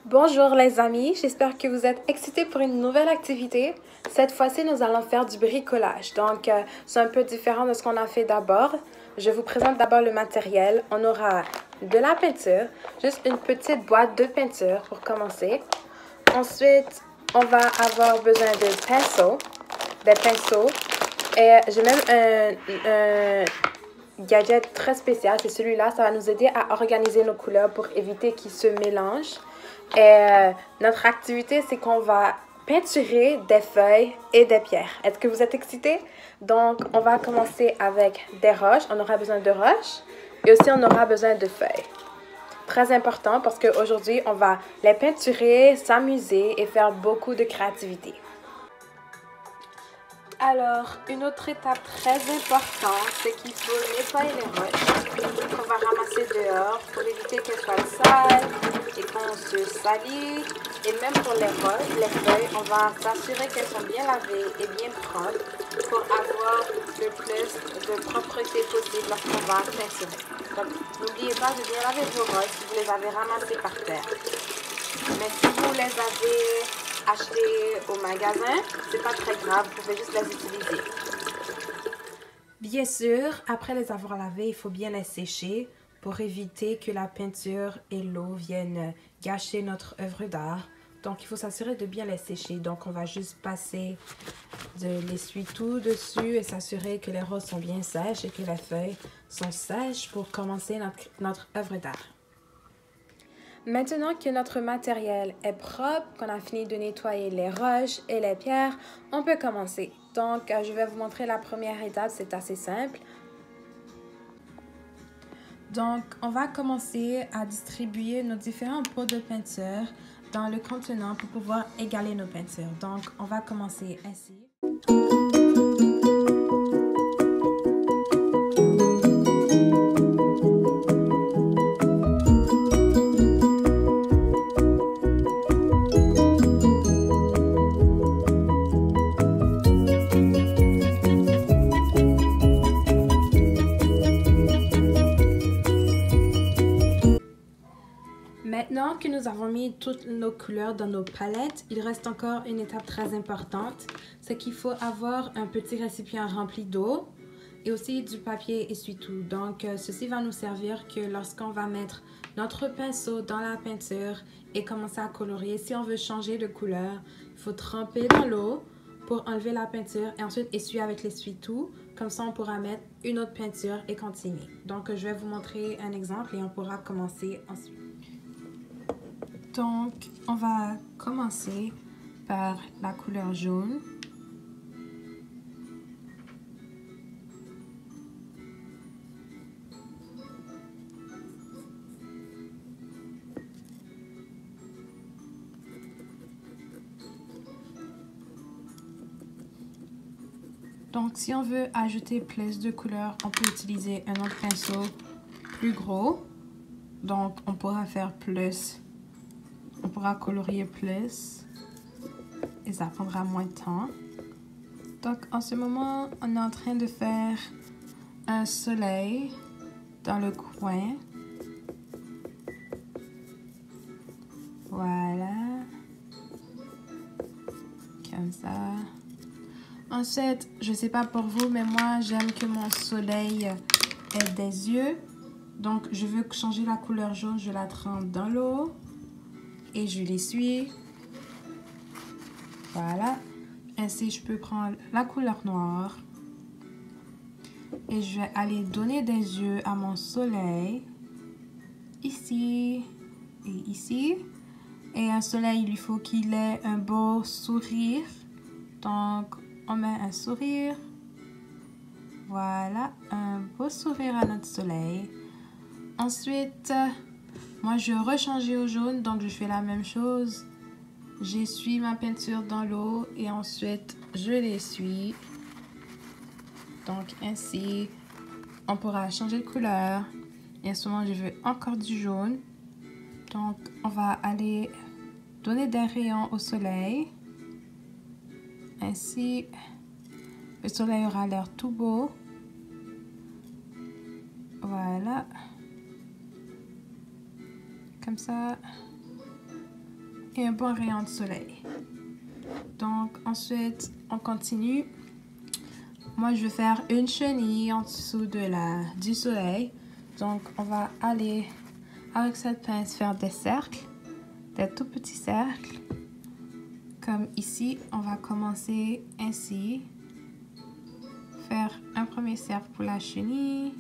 Bonjour les amis, j'espère que vous êtes excités pour une nouvelle activité. Cette fois-ci, nous allons faire du bricolage. Donc, c'est un peu différent de ce qu'on a fait d'abord. Je vous présente d'abord le matériel. On aura de la peinture, juste une petite boîte de peinture pour commencer. Ensuite, on va avoir besoin de des pinceaux. Et j'ai même un gadget très spécial, c'est celui-là. Ça va nous aider à organiser nos couleurs pour éviter qu'ils se mélangent. Et notre activité, c'est qu'on va peinturer des feuilles et des pierres. Est-ce que vous êtes excités? Donc, on va commencer avec des roches. On aura besoin de roches et aussi on aura besoin de feuilles. Très important parce qu'aujourd'hui, on va les peinturer, s'amuser et faire beaucoup de créativité. Alors, une autre étape très importante, c'est qu'il faut nettoyer les roches qu'on va ramasser dehors pour éviter qu'elles soient sales et qu'on se salit. Et même pour les roches, les feuilles, on va s'assurer qu'elles sont bien lavées et bien propres pour avoir le plus de propreté possible lorsqu'on va peinturer. Donc, n'oubliez pas de bien laver vos roches si vous les avez ramassées par terre. Mais si vous les avez achetées au magasin, c'est pas très grave, vous pouvez juste les utiliser. Bien sûr, après les avoir lavées, il faut bien les sécher pour éviter que la peinture et l'eau viennent gâcher notre œuvre d'art. Donc, il faut s'assurer de bien les sécher. Donc, on va juste passer de l'essuie-tout dessus et s'assurer que les roses sont bien sèches et que les feuilles sont sèches pour commencer notre œuvre d'art. Maintenant que notre matériel est propre, qu'on a fini de nettoyer les roches et les pierres, on peut commencer. Donc, je vais vous montrer la première étape, c'est assez simple. Donc, on va commencer à distribuer nos différents pots de peinture dans le contenant pour pouvoir égaler nos peintures. Donc, on va commencer ainsi. Maintenant que nous avons mis toutes nos couleurs dans nos palettes, il reste encore une étape très importante, c'est qu'il faut avoir un petit récipient rempli d'eau et aussi du papier essuie-tout. Donc, ceci va nous servir que lorsqu'on va mettre notre pinceau dans la peinture et commencer à colorier, si on veut changer de couleur, il faut tremper dans l'eau pour enlever la peinture et ensuite essuyer avec l'essuie-tout. Comme ça, on pourra mettre une autre peinture et continuer. Donc, je vais vous montrer un exemple et on pourra commencer ensuite. Donc, on va commencer par la couleur jaune. Donc, si on veut ajouter plus de couleurs, on peut utiliser un autre pinceau plus gros. Donc, on pourra faire plus. On pourra colorier plus et ça prendra moins de temps. Donc, en ce moment, on est en train de faire un soleil dans le coin. Voilà. Comme ça. Ensuite, je ne sais pas pour vous, mais moi, j'aime que mon soleil ait des yeux. Donc, je veux changer la couleur jaune, je la trempe dans l'eau. Et je l'essuie. Voilà. Ainsi, je peux prendre la couleur noire. Et je vais aller donner des yeux à mon soleil. Ici et ici. Et un soleil, il lui faut qu'il ait un beau sourire. Donc, on met un sourire. Voilà, un beau sourire à notre soleil. Ensuite, moi, je rechange au jaune, donc je fais la même chose. J'essuie ma peinture dans l'eau et ensuite, je l'essuie. Donc, ainsi, on pourra changer de couleur. Et en ce moment, je veux encore du jaune. Donc, on va aller donner des rayons au soleil. Ainsi, le soleil aura l'air tout beau. Voilà. Comme ça. et un bon rayon de soleil. Donc ensuite, on continue. Moi, je vais faire une chenille en dessous du soleil. Donc, on va aller avec cette pince faire des cercles, des tout petits cercles. Comme ici, on va commencer ainsi. Faire un premier cercle pour la chenille.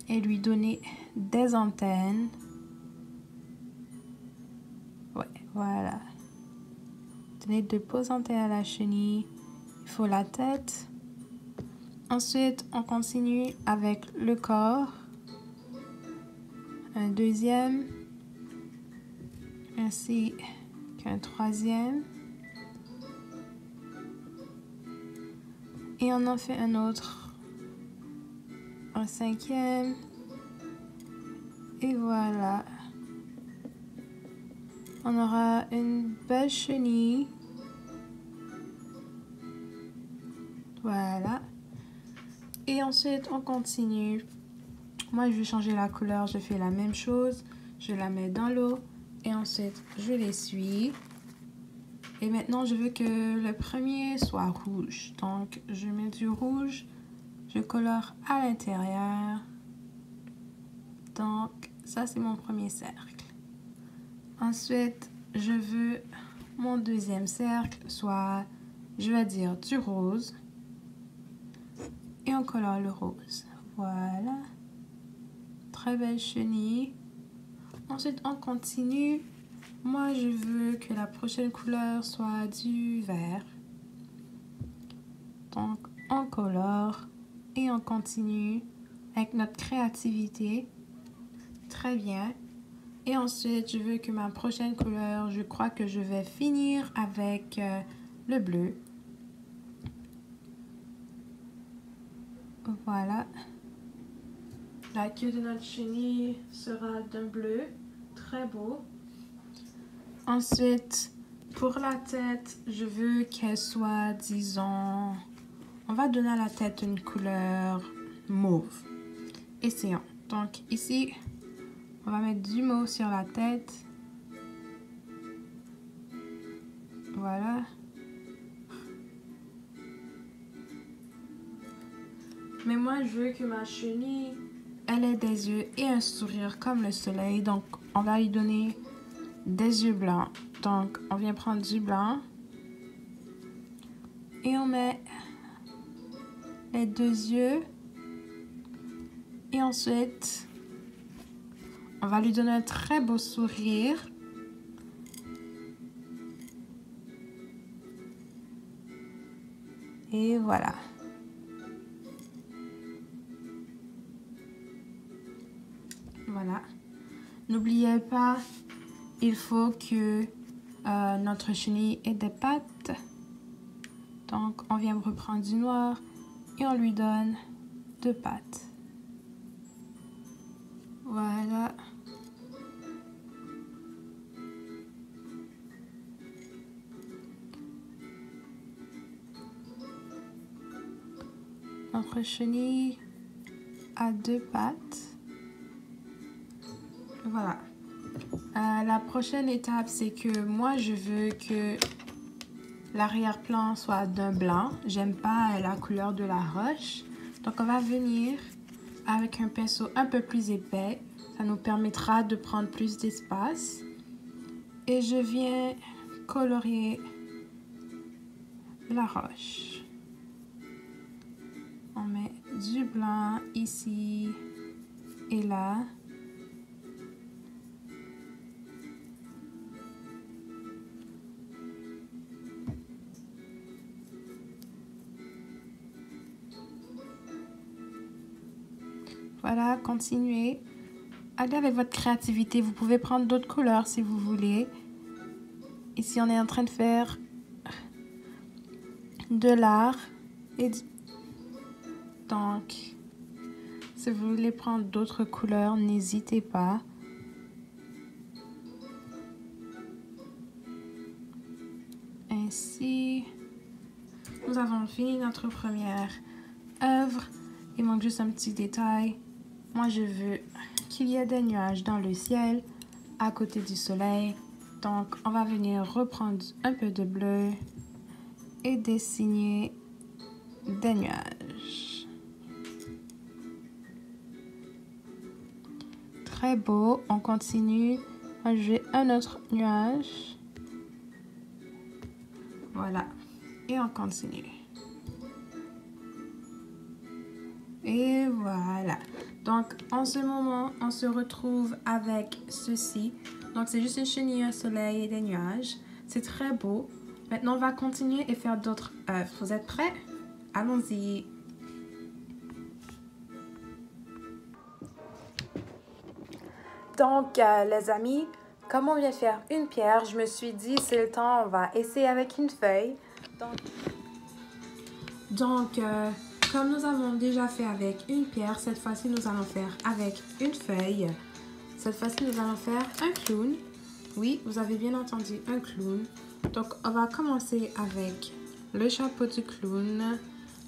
Et lui donner des antennes. Ouais, voilà. Donner de beaux antennes à la chenille. Il faut la tête. Ensuite, on continue avec le corps. Un deuxième. Ainsi qu'un troisième. Et on en fait un autre. Un cinquième. Et voilà. On aura une belle chenille. Voilà. Et ensuite, on continue. Moi, je vais changer la couleur. Je fais la même chose. Je la mets dans l'eau. Et ensuite, je l'essuie. Et maintenant, je veux que le premier soit rouge. Donc, je mets du rouge. Je colore à l'intérieur. Donc, ça, c'est mon premier cercle. Ensuite, je veux mon deuxième cercle soit, je vais dire, du rose. Et on colore le rose. Voilà. Très belle chenille. Ensuite, on continue. Moi, je veux que la prochaine couleur soit du vert. Donc, on colore et on continue avec notre créativité. Très bien. Et ensuite, je veux que ma prochaine couleur, je crois que je vais finir avec le bleu. Voilà. La queue de notre chenille sera d'un bleu. Très beau. Ensuite, pour la tête, je veux qu'elle soit, disons, on va donner à la tête une couleur mauve. Essayons. Donc ici, on va mettre du mauve sur la tête. Voilà. Mais moi, je veux que ma chenille, elle ait des yeux et un sourire comme le soleil. Donc, on va lui donner des yeux blancs. Donc, on vient prendre du blanc. Et on met les deux yeux. Et ensuite, on va lui donner un très beau sourire. Et voilà. Voilà. N'oubliez pas, il faut que notre chenille ait des pattes. Donc, on vient reprendre du noir et on lui donne deux pattes. Voilà. Notre chenille a deux pattes. Voilà. La prochaine étape, c'est que moi, je veux que l'arrière-plan soit d'un blanc. J'aime pas la couleur de la roche. Donc, on va venir avec un pinceau un peu plus épais. Ça nous permettra de prendre plus d'espace. Et je viens colorier la roche. On met du blanc ici et là. Voilà, continuez. Allez avec votre créativité. Vous pouvez prendre d'autres couleurs si vous voulez. Ici, on est en train de faire de l'art. Donc, si vous voulez prendre d'autres couleurs, n'hésitez pas. Ainsi, nous avons fini notre première œuvre. Il manque juste un petit détail. Moi, je veux qu'il y ait des nuages dans le ciel. à côté du soleil. Donc, on va venir reprendre un peu de bleu et dessiner des nuages. Très beau. On continue. On va jouer un autre nuage. Voilà. Et on continue. Et voilà. Donc, en ce moment, on se retrouve avec ceci. Donc, c'est juste une chenille, un soleil et des nuages. C'est très beau. Maintenant, on va continuer et faire d'autres œuvres. Vous êtes prêts? Allons-y. Donc, les amis, comme on vient faire une pierre, je me suis dit, c'est le temps, on va essayer avec une feuille. Donc, comme nous avons déjà fait avec une pierre, cette fois-ci, nous allons faire avec une feuille. Cette fois-ci, nous allons faire un clown. Oui, vous avez bien entendu, un clown. Donc, on va commencer avec le chapeau du clown.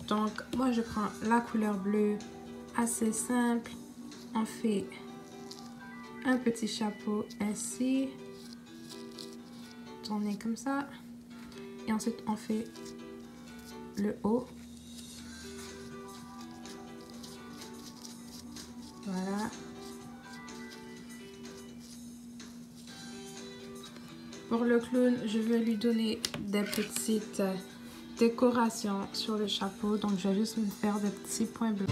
Donc, moi, je prends la couleur bleue, assez simple. On fait un petit chapeau ainsi. Tourner comme ça. Et ensuite, on fait le haut. Voilà. Pour le clown, je vais lui donner des petites décorations sur le chapeau. Donc, je vais juste me faire des petits points bleus.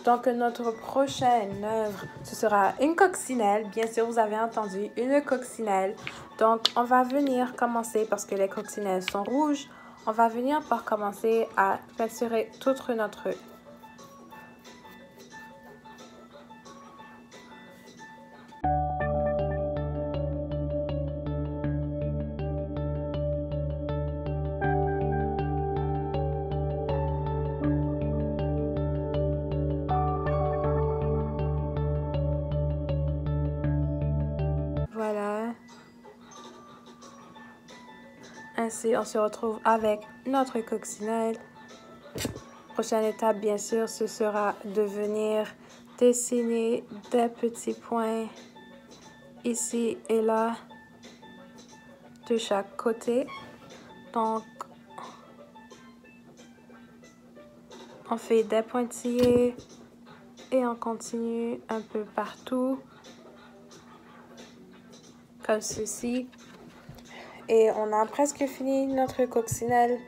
Donc, notre prochaine œuvre, ce sera une coccinelle. Bien sûr, vous avez entendu, une coccinelle. Donc, on va venir commencer, parce que les coccinelles sont rouges, on va venir par commencer à peinturer toute notre Voilà. Ainsi, on se retrouve avec notre coccinelle. Prochaine étape, bien sûr, ce sera de venir dessiner des petits points ici et là de chaque côté. Donc, on fait des pointillés et on continue un peu partout, comme ceci. Et on a presque fini notre coccinelle.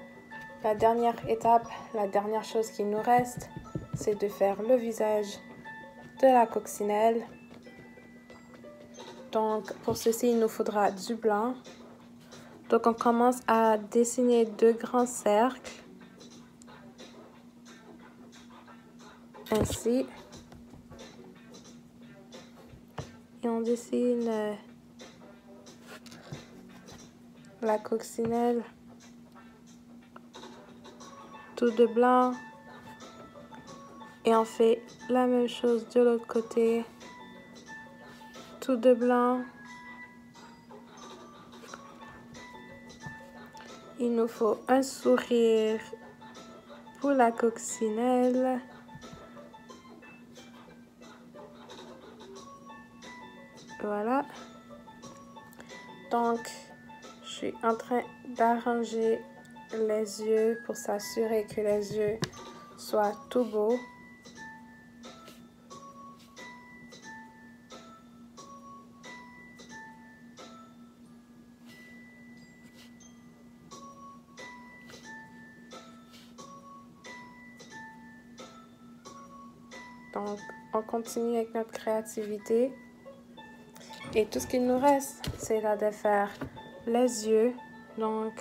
La dernière étape, la dernière chose qui nous reste, c'est de faire le visage de la coccinelle. Donc, pour ceci, il nous faudra du blanc. Donc, on commence à dessiner deux grands cercles. Ainsi. Et on dessine la coccinelle tout de blanc. Et on fait la même chose de l'autre côté. Tout de blanc. Il nous faut un sourire pour la coccinelle. Voilà. Donc, je suis en train d'arranger les yeux pour s'assurer que les yeux soient tout beaux. Donc, on continue avec notre créativité. Et tout ce qu'il nous reste, c'est là de faire les yeux. Donc,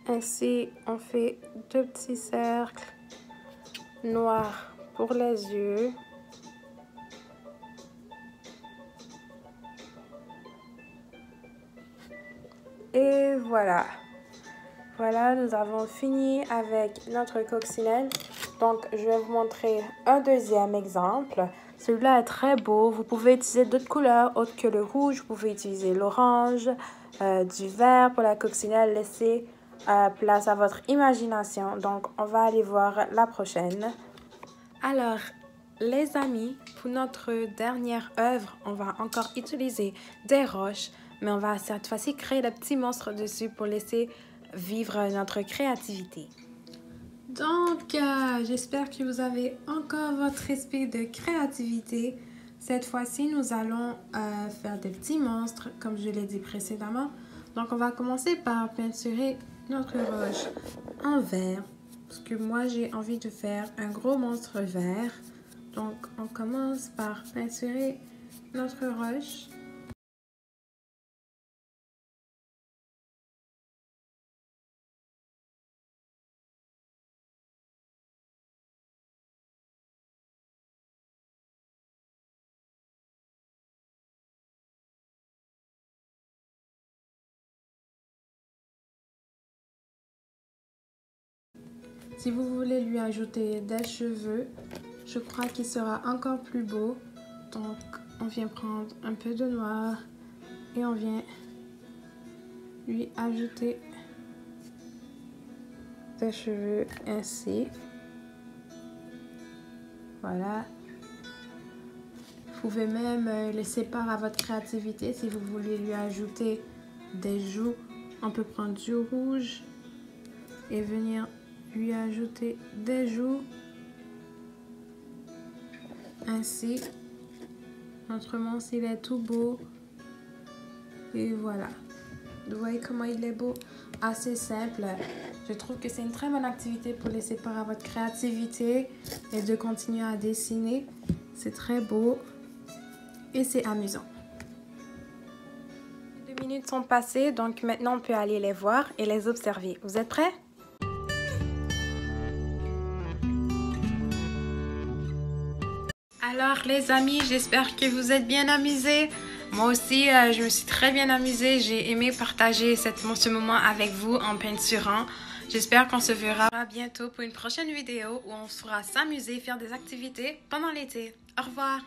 ainsi, on fait 2 petits cercles noirs pour les yeux. Et voilà. Voilà, nous avons fini avec notre coccinelle. Donc, je vais vous montrer un deuxième exemple. Celui-là est très beau. Vous pouvez utiliser d'autres couleurs autres que le rouge. Vous pouvez utiliser l'orange, du vert pour la coccinelle. Laissez place à votre imagination. Donc, on va aller voir la prochaine. Alors, les amis, pour notre dernière œuvre, on va encore utiliser des roches. Mais on va cette fois-ci créer le petit monstre dessus pour laisser vivre notre créativité. Donc, j'espère que vous avez encore votre esprit de créativité. Cette fois-ci, nous allons faire des petits monstres, comme je l'ai dit précédemment. Donc, on va commencer par peinturer notre roche en vert. Parce que moi, j'ai envie de faire un gros monstre vert. Donc, on commence par peinturer notre roche. Si vous voulez lui ajouter des cheveux, je crois qu'il sera encore plus beau. Donc, on vient prendre un peu de noir et on vient lui ajouter des cheveux ainsi. Voilà. Vous pouvez même laisser part à votre créativité si vous voulez lui ajouter des joues. On peut prendre du rouge et venir lui ajouter des joues. Ainsi, notre monstre, il est tout beau. Et voilà. Vous voyez comment il est beau? Assez simple. Je trouve que c'est une très bonne activité pour laisser part à votre créativité et de continuer à dessiner. C'est très beau et c'est amusant. 2 minutes sont passées, donc maintenant on peut aller les voir et les observer. Vous êtes prêts? Alors les amis, j'espère que vous êtes bien amusés. Moi aussi, je me suis très bien amusée. J'ai aimé partager ce moment avec vous en peinturant. J'espère qu'on se verra bientôt pour une prochaine vidéo où on saura s'amuser, faire des activités pendant l'été. Au revoir!